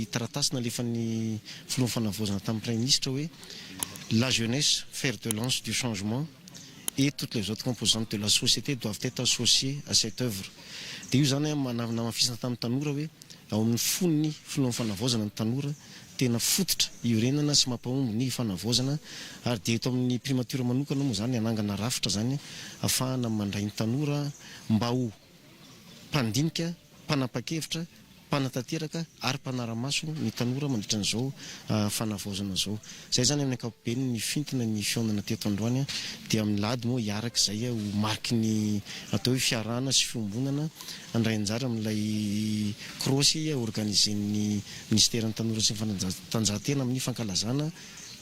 Taratasina lefa ny filoha fanavozana tamin'ny Prime ministre hoe la jeunesse, fer de lance du changement et toutes les autres composantes de la société doivent être associées à cette œuvre. Dia io zany namafisana tamin'ny tanora hoe ao amin'ny fonony filoha fanavozana ny tanora tena fototra iorenana sy mampahomby ny fanavozana ary dia eto amin'ny primature manokana moa zany anangana rafitra zany ahafahana mandray ny tanora mba ho mpandinika, mpanapa-kevitra, mpanatanteraka ary mpanara-maso ny tanora mandritra an'izao fanavozana zao. Zay zany amin'ny ankapobeny ny fintina ny fionana teto Androany dia amin'ny lady moa hiaraka izay ho mariky ny atao hoe fiarahana sy fiombonana andray anjara amin'ilay krosy organisen'ny ministera ny tanora sy ny fanatanjahantena amin'ny fankalazana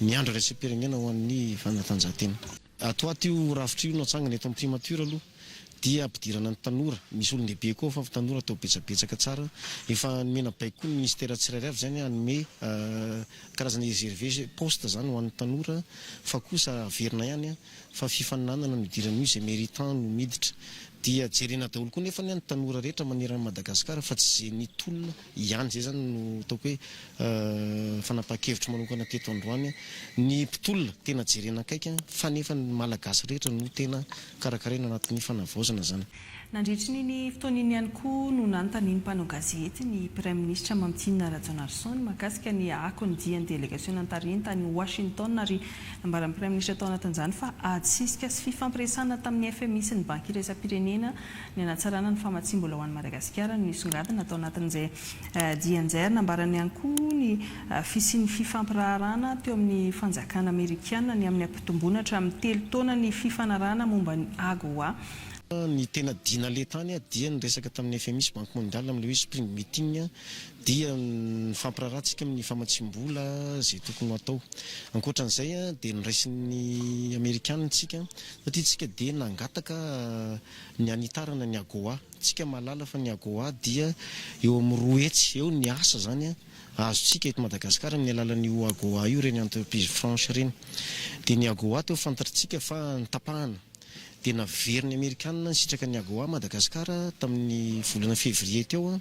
ny andro raisam-pirenena ho an'ny fanatanjahantena. Ato io rafitra io natsangana eto amin'ny primature aloha dia ampidirana ny tanora, misy olon-dehibe koa fa tanora atao betsabetsaka tsara. Efa nomena baiko koa ny ministera tsirairay avy zany hanome karazana réservé poste zany ho an'ny tanora fa kosa averina ihany fa fifaninanana no idirana io izay méritant no miditra. Dia jerena daholo koa nefa ny tanora rehetra manerana Madagasikara fa tsy zay ny tolona ihany zay zany no ataoko hoe fanapa-kevitra manokana teto Androany. Ny mpitolona tena jerena akaiky fa nefa ny malagasy rehetra no tena karakaraina anatin'ny fanavozana zany. Nandritry ny fotoan'iny ihany koa no nanontaniany mpanao gazety ny Prime Ministre Mamitsinina Rajaonarisson mahakasika ny akony dian'ny délégation nantariny tany Washington ary nambaran'ny Prime Ministre tao anatin'izany fa atsisika sy fifampiresana tamin'ny FMI sy ny banky iraisam-pirenena ny anatsarana ny famatsim-bola ho an'i Madagasikara no nisongadina atao anatin'izay dianjara. Nambarany ihany koa ny fisian'ny fifampirarana teo amin'ny fanjakana Amerikana ny amin'ny ampitomboana hatramin'ny 3 taona ny fifanarahana momba ny AGOA. Ny tena dinale tany dia ny resaka tamin'ny FMI sy Banque mondiale amin'ilay hoe spring meeting dia ny fampirarahantsika amin'ny famatsim-bola zay tokony ho atao. Ankoatran'izay dia niraisin'ny Amerikana tsika satria tsika dia nangataka ny anitarana ny AGOA. Tsika mahalala fa ny AGOA dia eo amin'ny 2 hetsy eo ny asa zany azotsika eto Madagasikara amin'ny alalan'io AGOA io reny entreprise franche reny. Dia ny AGOA teo fantatritsika fa nitapahana. Dia naverin'ny Amerikana ny sitraka ny AGOA Madagasikara tamin'ny volana février teo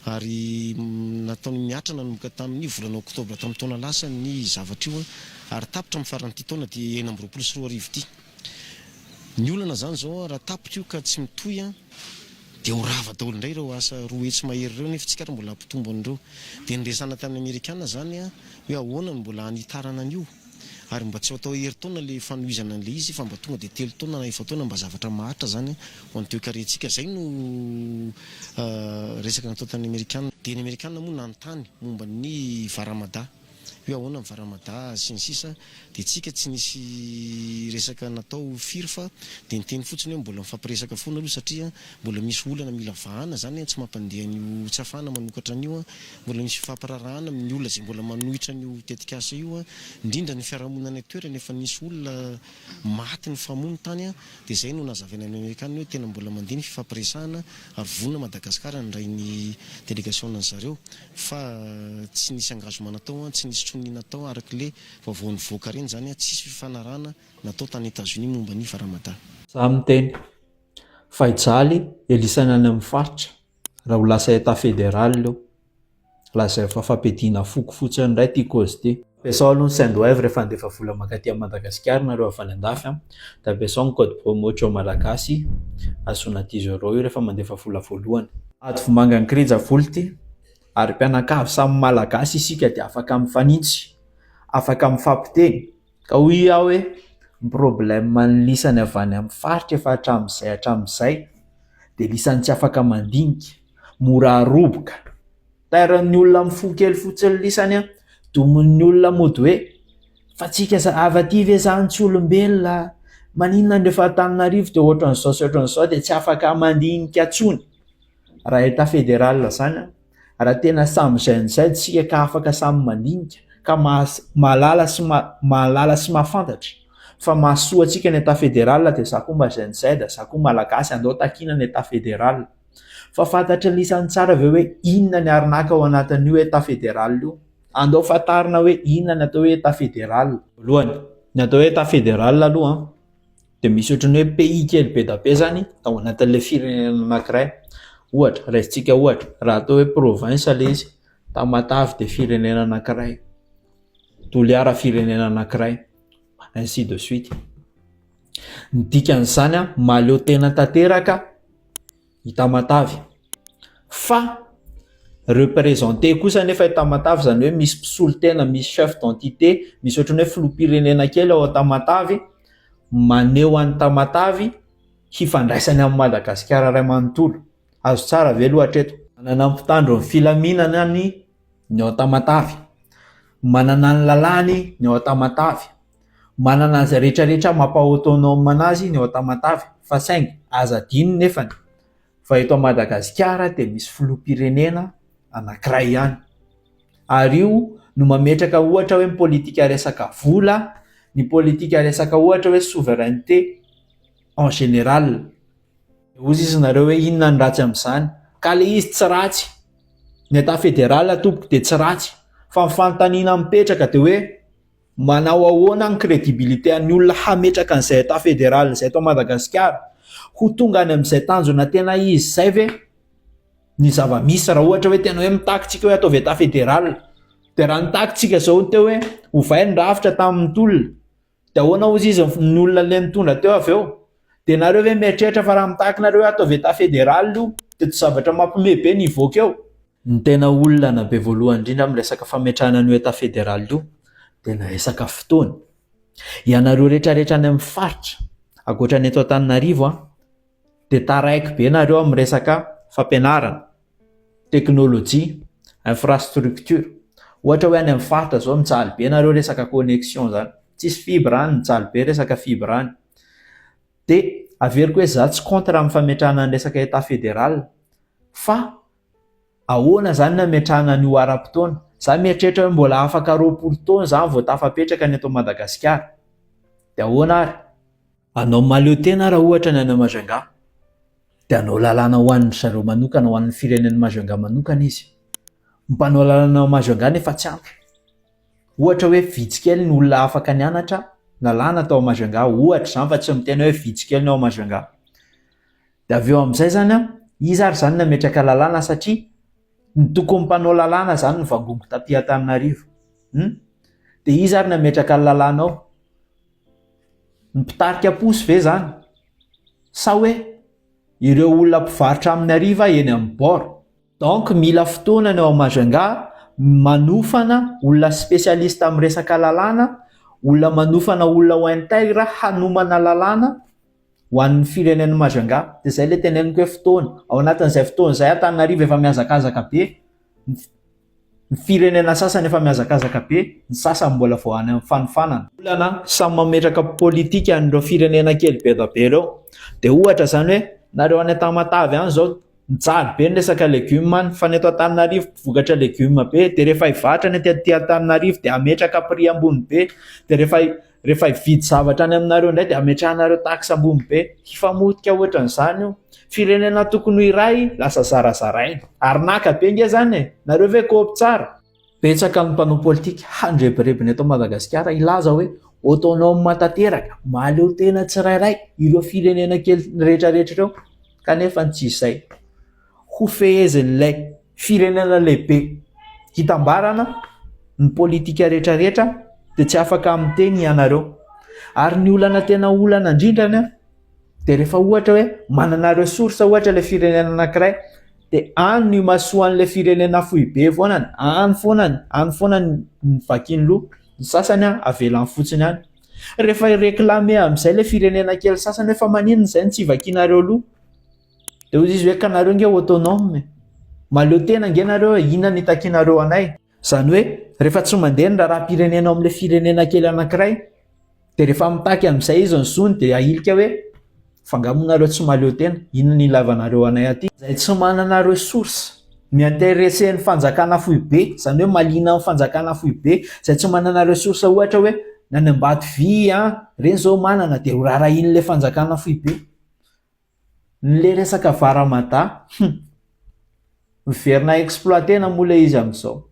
ary nataony miatra nanomboka tamin'ny volana oktobra tamin'ny taona lasa ny zavatra io ary tapitra amin'ny faran'ity taona dia 9 ity. Ny olana zany zao raha tapitra io ka tsy mitohy dia ho rava daholo indray ireo asa 2 hetsy mahery ireo nefa tsika mbola ampitombo an'ireo. Dia niresana tamin'ny Amerikana zany hoe ahoana no mbola hanitarana an'io ary mba tsy atao herintaona le fanohizana an'le izy fa mba tonga dia 3 taona na 4 taona mba zavatra mahatra zany ho an'teo karentsika. Zay no resaka natao tamin'ny Amerikana. Dia ny Amerikana moa nanontany momba ny varamada hoe ahoana ny varamada sy ny sisa dia tsika tsy nisy resaka natao firy fa dia niteny fotsiny hoe mbola mifampiresaka foana aloha satria mbola misy olana mila vahana zany tsy mampandeha an'io tsy hafahana manokatra an'io mbola misy fampirarahana amin'ny olona zay mbola manohitra an'io tetika asa io indrindra ny fiarahamonina toerana efa nisy olona maty ny famono tany dia zay no nazavaina ny Amerikana hoe tena mbola mandeha ny fifampiresahana ary vonona Madagasikara ndray ny délégation zareo fa tsy nisy engagement natao tsy nisy trony natao arak'le vaovaon'ny voaka reny zany tsisy fifanarahana natao tany États-Unis momba ny varamada. Za miteny fa ijaly elisana any amin'ny faritra raha ho lasa eta fédéral io lazay fa fampidina foko fotsiny indray ty cause ty. Ampiasao aloha ny Saint-Doivre rehefa andefa vola makaty amin'ny Madagasikara nareo avy andafy dia ampiasao ny code promotion malagasy azona 10 € io rehefa mandefa vola voalohany. Ady vomanga ny krija volty ary mpianakavy samy malagasy isika dia afaka mifanitsy, afaka mifampiteny ka hoy aho hoe ny problème ny lisany avy any amin'ny faritra efa hatramin'izay dia lisany tsy afaka mandinika, mora aroboka. Tairan'ny olona mifoha kely fotsiny lisany domin'ny olona mody hoe fa tsika avaty ve zany tsy olombelona maninona rehefa Antananarivo dia ohatran'izao sy ohatran'izao dia tsy afaka mandinika tsony. Raha eta fédéral zany raha tena samy zain'izay tsika ka afaka samy mandinika ka mahalala sy mahafantatra fa mahasoa antsika ny eta fédéral dia za koa mba zain'izay dia za koa malagasy andao takina ny eta fédéral fa fantatra lisany tsara ve hoe inona ny arinaka ao anatin'io eta fédéral io, andao fantarina hoe inona ny atao hoe eta fédéral. Voalohany ny atao hoe eta fédéral aloha dia misy ohatran'ny hoe pays kely be da be zany ao anatin'ilay firenena anankiray. Ohatra raisitsika ohatra raha atao hoe province ilay izy Tamatavy dia firenena anankiray, Toliara firenena anankiray, ainsi de suite. Ny dikan'izany maleo tena tanteraka i Tamatavy. Fa représenté kosa nefa i Tamatavy, zany hoe misy mpisolo tena, misy chef d'entité, misy ohatrany hoe filoham-pirenena kely ao Tamatavy, maneho an'ny Tamatavy hifandraisany amin'ny Madagasikara ray manontolo. Azo tsara ve aloha hatreto? Manana mpitandro ny filaminana ny ao Tamatavy, manana ny lalàny ny ao Tamatavy, manana izay rehetrarehetra mampa-autonome anazy ny ao Tamatavy. Fa saingy aza adino nefany fa eto Madagasikara dia misy filoham-pirenena anankiray ihany. Ary io no mametraka ohatra hoe politika resaka vola, ny politika resaka ohatra hoe souveraineté en général. Ozy izy nareo hoe inona ny ratsy amin'izany? Ka le izy tsy ratsy, ny État fédéral tompoko dia tsy ratsy, fa ny fanontaniana mipetraka dia hoe manao ahoana ny crédibilité an'ny olona hametraka an'izay État fédéral izay eto Madagasikara ho tonga any amin'izay tanjona tena izy izay ve ny zava-misy. Raha ohatra hoe tena hoe mitakitsika hoe ataovy État fédéral, dia raha nitakitsika zao teo hoe ovay ny rafitra tamin'ny tolona, dia ahoana ozy izy ny olona le nitondra teo avy eo? Dia nareo hoe mieritreritra fa raha mitakinareo hoe ataovy État fédéral io dia tsy zavatra mampiomehy be ny ivoaka eo. Ny tena olona na be voalohany indrindra amin'ny resaka fametrahana an'io État fédéral io dia na resaka fotoana. Ianareo rehetrarehetra any amin'ny faritra ankoatra ny eto Antananarivo dia taraiky be nareo amin'ny resaka fampianarana, teknôlôjia, infrastructure. Ohatra hoe any amin'ny faritra zao mitsaly be nareo resaka connexion zany, tsisy fibre any, mitsaly be resaka fibre any. Dia averiko hoe za tsy contre amin'ny fametrahana ny resaka État fédéral, fa ahoana zany ny hametrahana an'io ara-potoana? Za mieritreritra hoe mbola afaka 20 taona za vao tafapetraka ny eto Madagasikara. Dia ahoana ary? Anao maleo tena raha ohatra ny any Majunga, dia anao lalàna ho an'ny zareo manokana, ho an'ny firenen'ny Majunga manokana izy. Mpanao lalàna Majunga nefa tsy ampy. Ohatra hoe vitsikely ny olona afaka nianatra lalàna tao Majunga, ohatra zany fa tsy miteny hoe vitsikely ny ao Majunga. Dia avy eo amin'izay zany izy ary zany nametraka lalàna satria ny tokony mpanao lalàna zany ny vangongo taty Antananarivo. Dia izy ary nametraka lalàna ao. Mpitarika posy ve zany? Sa hoe ireo olona mpivarotra amin'ny hariva eny amin'ny bord? Donc mila fotoana ny ao Majunga manofana olona spécialiste amin'ny resaka lalàna, olona manofana olona ho intègre hanomana lalàna ho an'ny firenen'ny Majunga. Dia izay ilay teneniko hoe fotoana. Ao anatin'izay fotoana izay Antananarivo efa mihazakazaka be, ny firenena sasany efa mihazakazaka be, ny sasany mbola vao any amin'ny fanofanana. Olana samy mametraka politika an'ireo firenena kely be da be ireo. Dia ohatra zany hoe nareo any Tamatavy any zao mitsaly be ny resaka legioma any, fa ny eto Antananarivo mpivokatra legioma be, dia rehefa hivarotra ny aty Antananarivo dia ametraka prix ambony be, dia rehefa hividy zavatra any aminareo indray dia ametrahanareo taxe ambony be. Hifamotika ohatran'izany io. Firenena tokony ho iray lasa zarazaraina. Ary naka be nge zany nareo ve kopy tsara? Betsaka ny mpanao politika handrebirebiny eto Madagasikara ilaza hoe autonome tanteraka, maleo tena tsirairay ireo firenena kely rehetrarehetra ireo, kanefa tsy izay. Ho fehezin'ilay firenena lehibe hitambarana ny politika rehetrarehetra dia tsy afaka miteny ianareo. Ary ny olana tena olana indrindrany dia rehefa ohatra hoe manana ressource ohatra ilay firenena anankiray, dia any no masoan'ilay firenena fohibe foanany, any foanany ny vakiany loha, ny sasany avelany fotsiny any. Rehefa ireklame amin'izay ilay firenena kely sasany hoe fa maninona izay no tsy vakianareo loha, dia hozy izy hoe kanareo nge autonome, maleo tena nge nareo inona ny takianareo anay. Zany hoe rehefa tsy mandeha ny raharaham-pirenena amin'ilay firenena kely anankiray, dia rehefa mitaky amin'izay izy ny zony dia ahilika hoe fangamonareo tsy maleo tena, inona ny ilavanareo anay aty? Izay tsy manana ressource miintéressen'ny fanjakana fohibe, zany hoe malina amin'ny fanjakana fohibe, izay tsy manana ressource ohatra hoe nany ambady vy reny zao manana, dia ho rarahin'ilay fanjakana fohibe. Nle resaka varamata miverina exploitena moa ilay izy amin'izao.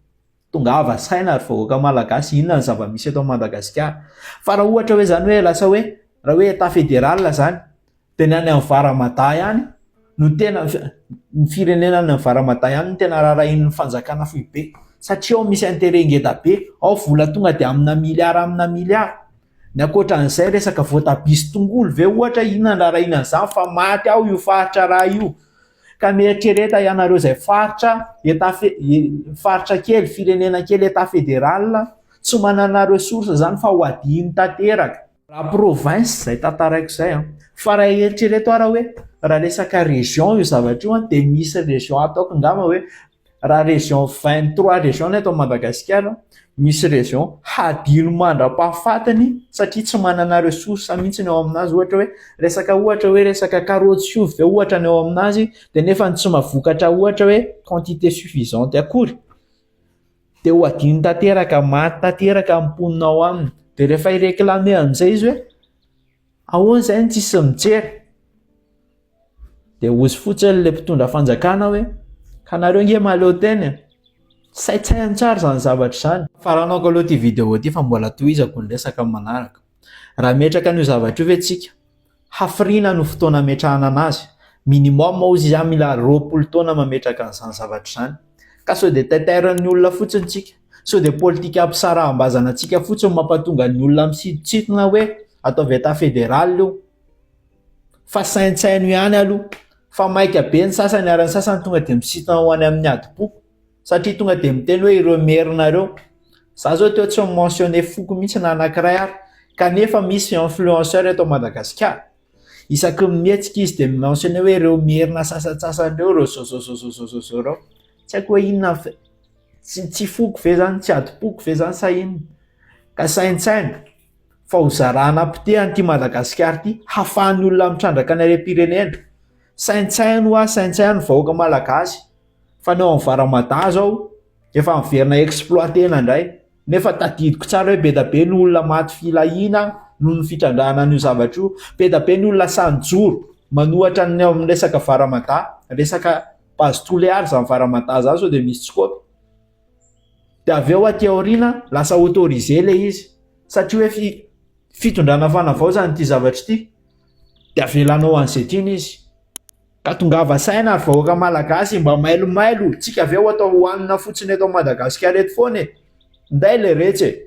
Tongava saina ary vahoaka malagasy inona ny zava-misy eto Madagasikara. Fa raha ohatra hoe zany hoe lasa hoe raha hoe État fédéral zany dia ny any amin'ny varamata ihany no tena, ny firenena any amin'ny varamata ihany no tena rarahin'ny fanjakana fohibe. satria ao misy intérêt ngeda be, ao vola tonga dia amina miliara. Ny ankoatran'izay resaka voatabia sy tongolo ve ohatra inandrara inan'izany fa maty ao io faritra raha io. Ka mieritreretra ianareo izay faritra kely, firenena kely état fédéral tsy manana ressource zany fa ho adiny tanteraka. Raha province izay tantaraiko izay fa raha eritrereto ara hoe raha resaka région io zavatra io dia misy région ataoko angamba hoe raha région 23 région eto Madagasikara, misy région hadino mandra-pahafatany satria tsy manana ressource mihitsy ny ao aminazy. Ohatra hoe resaka karaoty sy ovy ve ohatra ny ao aminazy dia nefa tsy mavokatra ohatra hoe quantité suffisante akory, dia ho adino tanteraka, maty tanteraka amponina ao aminy. Dia rehefa ireklame amin'izay izy hoe ahoana izay no tsisy mijery, dia ozy fotsiny ilay mpitondra fanjakana hoe ka nareo nge maleo teny, saitsahiny tsara zany zavatra izany. Faranako aloha ty vidéo ity fa mbola tohizako ny resaka manaraka. Raha metraka an'io zavatra io ve tsika, hafirina no fotoana metrahana anazy, minimum ozy izy mila 20 taona mametraka an'izany zavatra izany. Ka sao dia taitairan'ny olona fotsiny tsika, sao dia politika ampisaraham-bazana antsika fotsiny mampatonga ny olona misiditsitona hoe ataovy état fédéral io, fa saintsaino ihany aloha, fa maika be ny sasany ary ny sasany tonga dia misintona ho any amin'ny adi-poko satria tonga dia miteny hoe ireo merinareo. Za zao teo tsy mentionné foko mihitsy na anankiray ary, kanefa misy influenceur eto Madagasikara, isaky mihetsika izy dia mentionné hoe ireo merina sasatsasany ireo, ireo zao reo. Tsy haiko hoe inona tsy foko ve zany, tsy adi-poko ve zany sa inona, ka saintsaina fa ho zarana ampitehany ty Madagasikara ty, hahafahan'ny olona mitrandraka ny harem-pirenena. Saintsaino vahoaka malagasy, fa ny ao amin'ny Varamata zao efa miverina exploitena indray, nefa tadidiko tsara hoe be da be ny olona maty filahina noho ny fitrandrahana an'io zavatra io, be da be ny olona sanjoro manohatra ny ao amin'ny resaka Varamata, resaka base toliary zany Varamata zany sao dia misy tsikopy. Dia avy eo aty aoriana lasa autorisé le izy satria hoe fitondrana fanavao zany ity zavatra ity, dia avelanao an'izay tiany izy. Ka tongava saina ary vahoaka malagasy mba mailomailo, tsika avy eo atao hohanina fotsiny eto Madagasikara eto foana, nday le retsy.